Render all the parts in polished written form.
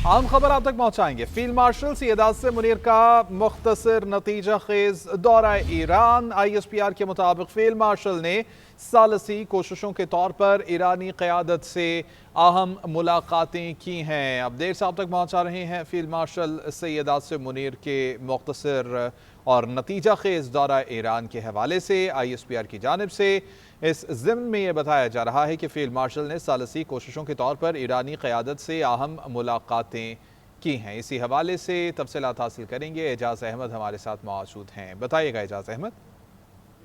अहम खबर आप तक पहुंचाएंगे। फील्ड मार्शल सैयद आसिम मुनीर का मुख्तसर नतीजा खेज दौरा ईरान। ISPR के मुताबिक फील्ड मार्शल ने सालसी कोशिशों के तौर पर ईरानी क़यादत से अहम मुलाकातें की हैं। अब देर से आप तक पहुंचा रहे हैं फील्ड मार्शल सैयद आसिम मुनीर के मुख्तसर और नतीजा खेज दौरा ईरान के हवाले से ISPR की जानिब से इस ज़िम्न में यह बताया जा रहा है कि फील्ड मार्शल ने सालसी कोशिशों के तौर पर ईरानी क़यादत से अहम मुलाकातें की हैं। इसी हवाले से तफसीलात हासिल करेंगे। एजाज अहमद हमारे साथ मौजूद हैं। बताइएगा एजाज अहमद।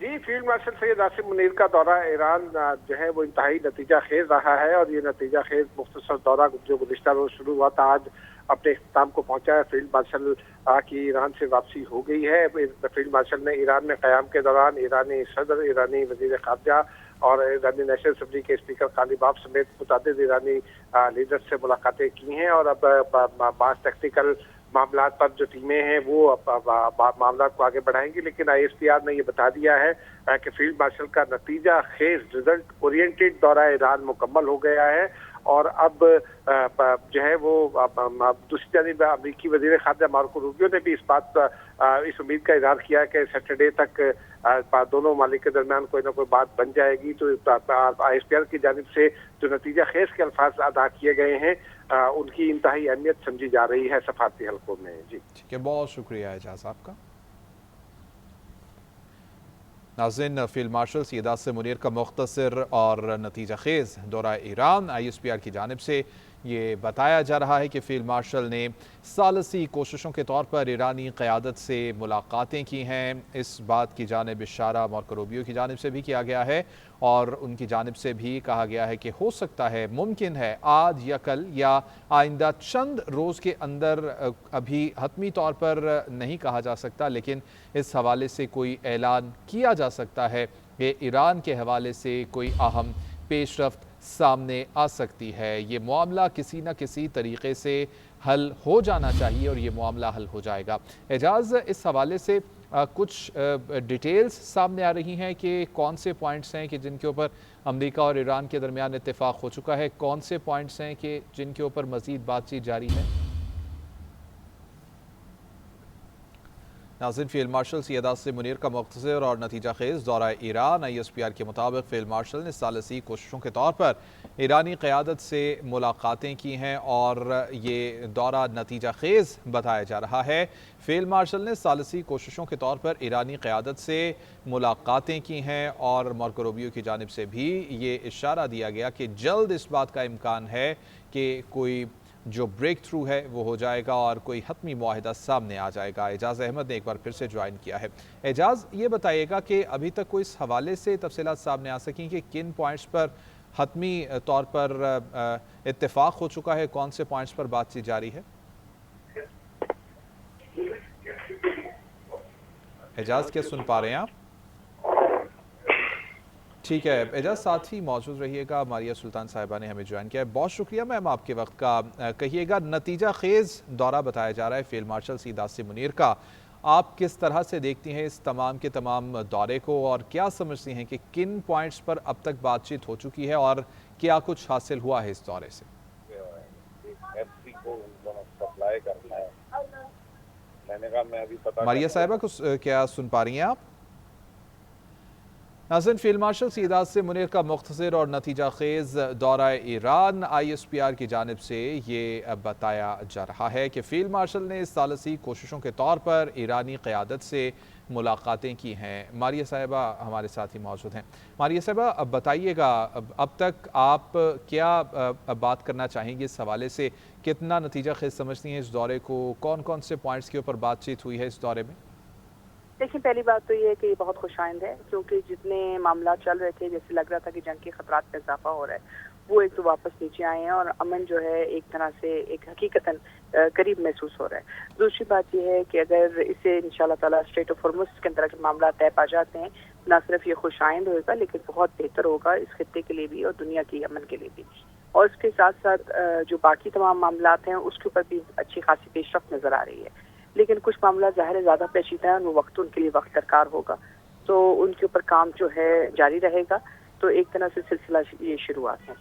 जी, फील्ड मार्शल सैयद आसिम मुनीर का दौरा ईरान जो है वो इंतहाई नतीजा खेज रहा है और ये नतीजा खेज मुख्तसर दौरा जो गुज़िश्ता रोज शुरू हुआ था आज अपने इख्तिताम को पहुंचा है। फील्ड मार्शल की ईरान से वापसी हो गई है। फील्ड मार्शल ने ईरान में क़याम के दौरान ईरानी सदर, ईरानी वज़ीर ख़ारजा और ईरानी नेशनल असम्बली के स्पीकर कालीबाफ समेत मुतअद्दिद ईरानी लीडर से मुलाकातें की हैं और अब बास टेक्निकल मामलात पर जो टीमें हैं वो मामलात को आगे बढ़ाएंगी। लेकिन ISPR ने ये बता दिया है कि फील्ड मार्शल का नतीजा खेज रिजल्ट ओरिएंटेड दौरा ईरान मुकम्मल हो गया है और अब जो है वो दूसरी जानिब अमरीकी वज़ीर ख़ारजा मार्को रूबियो ने भी इस उम्मीद का इज़हार किया कि सैटरडे तक दोनों ममालिक के दरमियान कोई ना कोई बात बन जाएगी। तो ISPR की जानिब से जो नतीजा खेज के अल्फाज अदा किए गए हैं उनकी इंतहाई अहमियत समझी जा रही है सफारती हलकों में। जी ठीक है, बहुत शुक्रिया एजाज आपका। नाज़रीन, फील्ड मार्शल सैयद आसिम मुनीर का मुख्तसर और नतीजा खेज दौरा ईरान। ISPR की जानिब से ये बताया जा रहा है कि फील्ड मार्शल ने सालसी कोशिशों के तौर पर ईरानी क़यादत से मुलाकातें की हैं। इस बात की जानिब इशारा मार्को रूबियो की जानिब से भी किया गया है और उनकी जानिब से भी कहा गया है कि हो सकता है, मुमकिन है आज या कल या आइंदा चंद रोज़ के अंदर, अभी हतमी तौर पर नहीं कहा जा सकता, लेकिन इस हवाले से कोई ऐलान किया जा सकता है कि ईरान के हवाले से कोई अहम पेशरफ्त सामने आ सकती है। ये मामला किसी न किसी तरीके से हल हो जाना चाहिए और ये मामला हल हो जाएगा। एजाज, इस हवाले से कुछ डिटेल्स सामने आ रही हैं कि कौन से पॉइंट्स हैं कि जिनके ऊपर अमेरिका और ईरान के दरमियान इत्तेफाक हो चुका है, कौन से पॉइंट्स हैं कि जिनके ऊपर मज़ीद बातचीत जारी है? नाज़रीन, फील्ड मार्शल सैयद आसिम मुनीर का मुख्तसर और नतीजा खेज दौरा ईरान। ISPR के मुताबिक फील्ड मार्शल ने सालसी कोशिशों के तौर पर ईरानी क़यादत से मुलाकातें की हैं और ये दौरा नतीजा खेज बताया जा रहा है। फील्ड मार्शल ने सालसी कोशिशों के तौर पर ईरानी क़यादत से मुलाकातें की हैं और मार्को रूबियो की जानिब से भी ये इशारा दिया गया कि जल्द इस बात का इम्कान है कि कोई जो ब्रेक थ्रू है वो हो जाएगा और कोई हतमी मुआहिदा सामने आ जाएगा। एजाज अहमद ने एक बार फिर से ज्वाइन किया है। एजाज, ये बताइएगा कि अभी तक कोई इस हवाले से तफसीलात सामने आ सकें कि किन पॉइंट्स पर हतमी तौर पर इत्तेफाक हो चुका है, कौन से पॉइंट्स पर बातचीत जारी है? एजाज, क्या सुन पा रहे हैं आप? ठीक है एजाज, साथ ही मौजूद रहिएगा। मारिया सुल्तान साहिबा ने हमें ज्वाइन किया है, बहुत शुक्रिया मैम आपके वक्त का। कहिएगा, नतीजा खेज दौरा बताया जा रहा है फील्ड मार्शल सैयद आसिम मुनीर का, आप किस तरह से देखती हैं इस तमाम के तमाम दौरे को और क्या समझती हैं कि किन पॉइंट्स पर अब तक बातचीत हो चुकी है और क्या कुछ हासिल हुआ है इस दौरे से? मारिया साहिबा को क्या सुन पा रही हैं आप? नाज़रीन, फील्ड मार्शल सैयद आसिम मुनीर का मुख्तसर और नतीजा खेज दौरा ईरान। ISPR की जानिब से ये बताया जा रहा है कि फील्ड मार्शल ने सालसी कोशिशों के तौर पर ईरानी क़यादत से मुलाकातें की हैं। मारिया साहिबा हमारे साथ ही मौजूद हैं। मारिया साहिबा, अब बताइएगा, अब तक आप क्या बात करना चाहेंगे इस हवाले से? कितना नतीजा खेज समझती हैं इस दौरे को? कौन कौन से पॉइंट्स के ऊपर बातचीत हुई है इस दौरे में? देखिए, पहली बात तो ये है कि ये बहुत खुशाइंद है क्योंकि जितने मामला चल रहे थे, जैसे लग रहा था कि जंग के खतरात में इजाफा हो रहा है, वो एक तो वापस नीचे आए हैं और अमन जो है एक तरह से एक हकीकतन करीब महसूस हो रहा है। दूसरी बात ये है कि अगर इसे इंशाल्लाह ताला स्ट्रेट ऑफ हॉर्मुज़ के अंदर के मामला तय पा जाते हैं, न सिर्फ ये खुशाइंद होगा लेकिन बहुत बेहतर होगा इस खित्ते के लिए भी और दुनिया की अमन के लिए भी। और इसके साथ साथ जो बाकी तमाम मामलात हैं उसके ऊपर भी अच्छी खासी पेशरफ्त नजर आ रही है। लेकिन कुछ मामला ज़ाहिर है ज़्यादा पेचीदा है, वो वक्त उनके लिए वक्त दरकार होगा, तो उनके ऊपर काम जो है जारी रहेगा। तो एक तरह से सिलसिला ये शुरुआत है।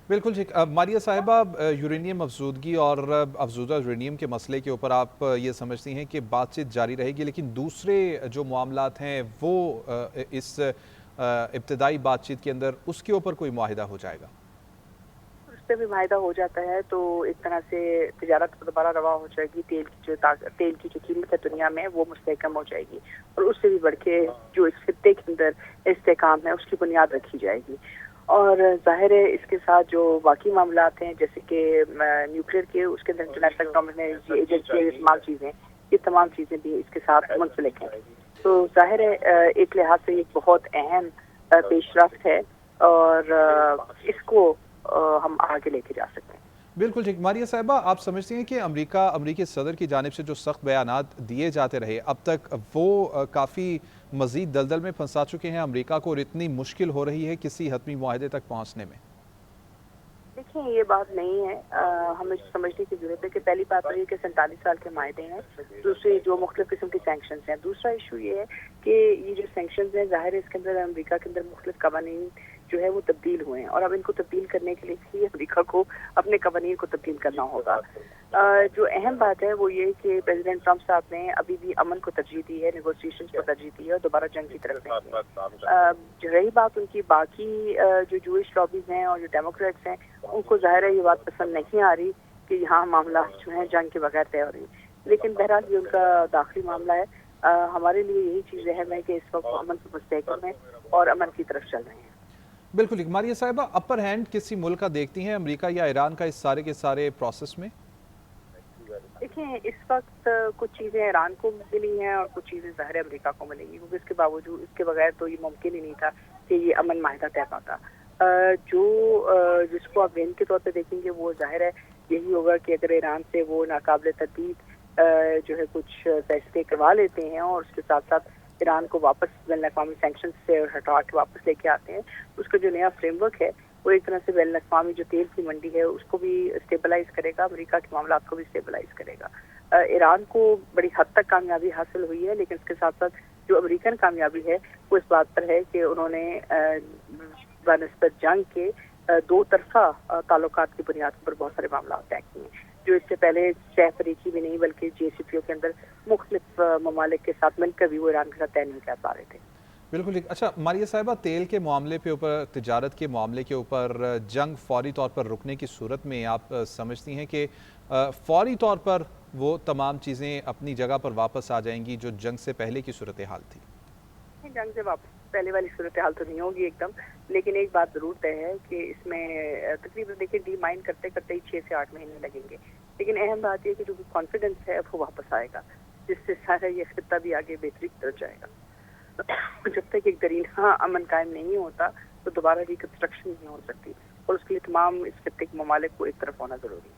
बिल्कुल ठीक। मारिया साहिबा, यूरेनियम अफजूदगी और अफजूदा यूरेनियम के मसले के ऊपर आप ये समझती हैं कि बातचीत जारी रहेगी, लेकिन दूसरे जो मामलात हैं वो इस इब्तदाई बातचीत के अंदर उसके ऊपर कोई मुआहिदा हो जाएगा? उस पर भी माहिदा हो जाता है तो एक तरह से तिजारत दोबारा रवा हो जाएगी। तेल की जो कीमत है दुनिया में वो मुस्तहकम हो जाएगी और उससे भी बढ़ के जो इस खित्ते के अंदर इस्तेहकाम है उसकी बुनियाद रखी जाएगी। और जाहिर है इसके साथ जो बाकी मामलात हैं जैसे कि न्यूक्लियर के उसके अंदर इंटरनेशनल एटॉमिक एनर्जी एजेंसी तमाम चीज़ें, ये तमाम चीज़ें भी इसके साथ मुंसलिक हैं। तो जाहिर है एक लिहाज से एक बहुत अहम पेशरफ्त है और इसको हम आगे लेके जा सकते हैं। बिल्कुल ठीक। मारिया साहिबा, आप समझती हैं कि अमरीकी सदर की जानिब से जो सख्त बयानात दिए जाते रहे अब तक वो काफ़ी मज़ीद दलदल में फंसा चुके हैं अमरीका को और इतनी मुश्किल हो रही है किसी हतमी मुआहदे तक पहुँचने में? देखिए ये बात नहीं है, हमें समझने की जरूरत है कि पहली बात तो ये कि 47 साल के मायदे हैं, दूसरी जो मुख्तलिफ किस्म के सैंक्शंस हैं। दूसरा इशू ये है कि ये जो सैंक्शंस हैं जाहिर है इसके अंदर अमेरिका के अंदर मुख्तलिफ कवानीन जो है वो तब्दील हुए हैं और अब इनको तब्दील करने के लिए भी अमेरिका को अपने कवानीन को तब्दील करना होगा। जो अहम बात है वो ये कि प्रेसिडेंट ट्रंप साहब ने अभी भी अमन को तरजीह दी है, नेगोशिएशन को तरजीह दी है और दोबारा जंग की तरफ नहीं। रही बात उनकी बाकी जो जूइश लॉबीज हैं और जो डेमोक्रेट्स हैं उनको जाहिर है ये बात पसंद नहीं आ रही कि यहाँ मामला जो है जंग के बगैर तय हो रही, लेकिन बहरहाल ये उनका दाखिली मामला है। हमारे लिए यही चीज़ अहम है कि इस वक्त अमन से मुस्तहकम है और अमन की तरफ चल रहे हैं। बिल्कुल। मारिया साहिबा, अपर हैंड किसी मुल्क का देखती हैं अमेरिका या ईरान का इस सारे के सारे प्रोसेस में? देखिए इस वक्त कुछ चीज़ें ईरान को मिली हैं और कुछ चीज़ें ज़ाहिर अमेरिका को मिलेंगी, क्योंकि इसके बावजूद इसके बगैर तो ये मुमकिन ही नहीं था कि ये अमन माहिदा तय पाता। जिसको आप वेन के तौर पे देखेंगे वो जाहिर है यही होगा कि अगर ईरान से वो नाकाबिल तरदीद जो है कुछ फैसले करवा लेते हैं और उसके साथ साथ ईरान को वापस बैनुल-अक़वामी सैंक्शन से हटा के वापस लेके आते हैं, उसका जो नया फ्रेमवर्क है वो एक तरह से बैनुल-अक़वामी जो तेल की मंडी है उसको भी स्टेबलाइज करेगा, अमेरिका के मामलात को भी स्टेबलाइज करेगा। ईरान को बड़ी हद तक कामयाबी हासिल हुई है, लेकिन इसके साथ साथ जो अमेरिकन कामयाबी है वो इस बात पर है कि उन्होंने बनिस्बत जंग के दो तरफा ताल्लुकात की बुनियाद पर बहुत सारे मामला तय किए हैं, जो इससे पहले सह फरीकी भी नहीं बल्कि JCPO के अंदर मुख्तलिफ ममालिक के साथ मिलकर भी वो ईरान के साथ तय नहीं कर पा रहे थे। बिल्कुल ठीक। अच्छा मारिया साहिबा, तेल के मामले पे ऊपर, तिजारत के मामले के ऊपर जंग फौरी तौर पर रुकने की सूरत में आप समझती हैं कि फौरी तौर पर वो तमाम चीज़ें अपनी जगह पर वापस आ जाएंगी जो जंग से पहले की सूरत हाल थी? जंग से वापस पहले वाली सूरत हाल तो नहीं होगी एकदम, लेकिन एक बात जरूर तय है कि इसमें तकरीबन देखिए डी माइन करते करते ही 6 से 8 महीने लगेंगे, लेकिन अहम बात यह कि जो कॉन्फिडेंस है वो वापस आएगा, जिससे सारा ये खित्ता भी आगे बेहतरी की तरफ जाएगा। जब तक एक दरीना अमन कायम नहीं होता तो दोबारा रिकंस्ट्रक्शन नहीं हो सकती और उसके लिए तमाम इस खित्ते के ममालिक को एक तरफ होना जरूरी है।